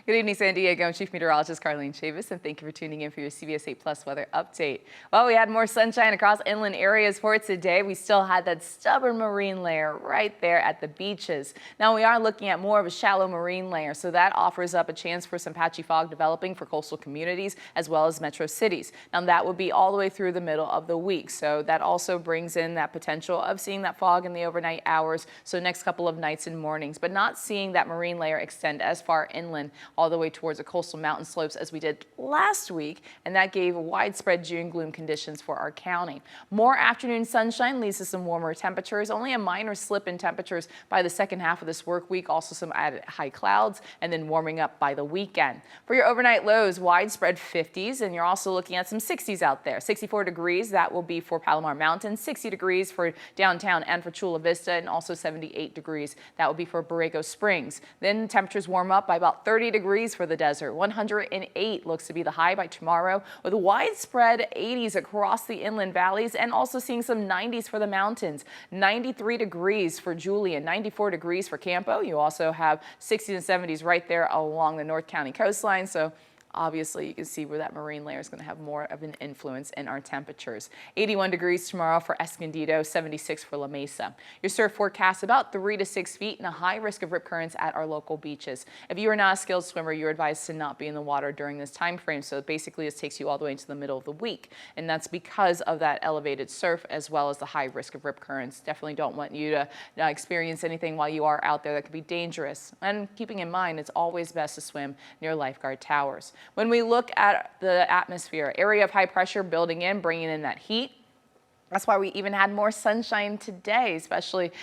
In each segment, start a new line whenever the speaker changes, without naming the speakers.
Good evening, San Diego. I'm Chief Meteorologist Carlene Chavis, and thank you for tuning in for your CBS 8 Plus weather update. Well, we had more sunshine across inland areas for today. We still had that stubborn marine layer right there at the beaches. Now, we are looking at more of a shallow marine layer, so that offers up a chance for some patchy fog developing for coastal communities as well as metro cities. Now, that would be all the way through the middle of the week, so that also brings in that potential of seeing that fog in the overnight hours, so next couple of nights and mornings, but not seeing that marine layer extend as far inland all the way towards the coastal mountain slopes as we did last week, and that gave widespread June gloom conditions for our county. More afternoon sunshine leads to some warmer temperatures, only a minor slip in temperatures by the second half of this work week, also some added high clouds, and then warming up by the weekend. For your overnight lows, widespread 50s, and you're also looking at some 60s out there. 64 degrees, that will be for Palomar Mountain, 60 degrees for downtown and for Chula Vista, and also 78 degrees, that will be for Borrego Springs. Then temperatures warm up by about 30 degrees for the desert. 108 looks to be the high by tomorrow, with widespread 80s across the inland valleys and also seeing some 90s for the mountains. 93 degrees for Julian, 94 degrees for Campo. You also have 60s and 70s right there along the North County coastline. So obviously, you can see where that marine layer is going to have more of an influence in our temperatures. 81 degrees tomorrow for Escondido, 76 for La Mesa. Your surf forecast about 3 to 6 feet and a high risk of rip currents at our local beaches. If you are not a skilled swimmer, you're advised to not be in the water during this time frame. So basically, this takes you all the way into the middle of the week. And that's because of that elevated surf as well as the high risk of rip currents. Definitely don't want you to experience anything while you are out there that could be dangerous. And keeping in mind, it's always best to swim near lifeguard towers. When we look at the atmosphere, area of high pressure building in, bringing in that heat. That's why we even had more sunshine today, especially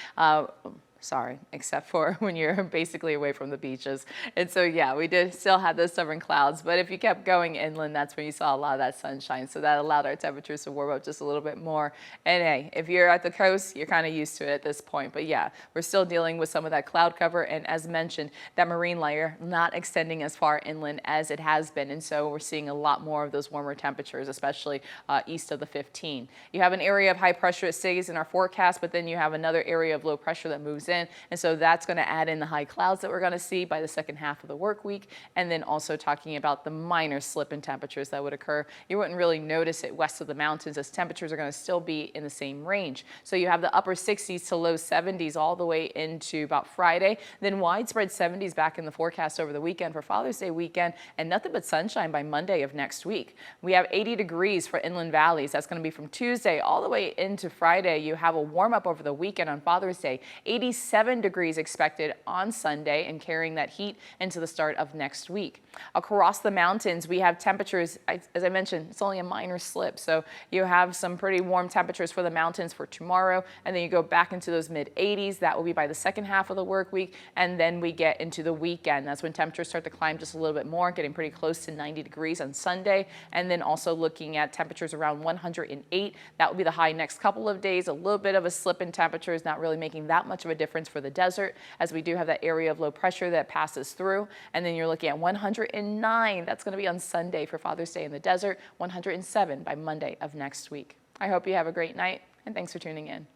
except for when you're basically away from the beaches. And so, yeah, we did still have those stubborn clouds, but if you kept going inland, that's when you saw a lot of that sunshine. So that allowed our temperatures to warm up just a little bit more. And hey, if you're at the coast, you're kind of used to it at this point. But yeah, we're still dealing with some of that cloud cover. And as mentioned, that marine layer not extending as far inland as it has been. And so we're seeing a lot more of those warmer temperatures, especially east of the 15. You have an area of high pressure that stays in our forecast, but then you have another area of low pressure that moves in. And so that's going to add in the high clouds that we're going to see by the second half of the work week. And then also talking about the minor slip in temperatures that would occur. You wouldn't really notice it west of the mountains as temperatures are going to still be in the same range. So you have the upper 60s to low 70s all the way into about Friday. Then widespread 70s back in the forecast over the weekend for Father's Day weekend, and nothing but sunshine by Monday of next week. We have 80 degrees for inland valleys. That's going to be from Tuesday all the way into Friday. You have a warm up over the weekend on Father's Day. 87 degrees expected on Sunday and carrying that heat into the start of next week. Across the mountains, we have temperatures, as I mentioned, it's only a minor slip. So you have some pretty warm temperatures for the mountains for tomorrow, and then you go back into those mid 80s. That will be by the second half of the work week, and then we get into the weekend. That's when temperatures start to climb just a little bit more, getting pretty close to 90 degrees on Sunday, and then also looking at temperatures around 108. That will be the high next couple of days. A little bit of a slip in temperatures, not really making that much of a difference for the desert, as we do have that area of low pressure that passes through. And then you're looking at 109. That's going to be on Sunday for Father's Day in the desert, 107 by Monday of next week. I hope you have a great night, and thanks for tuning in.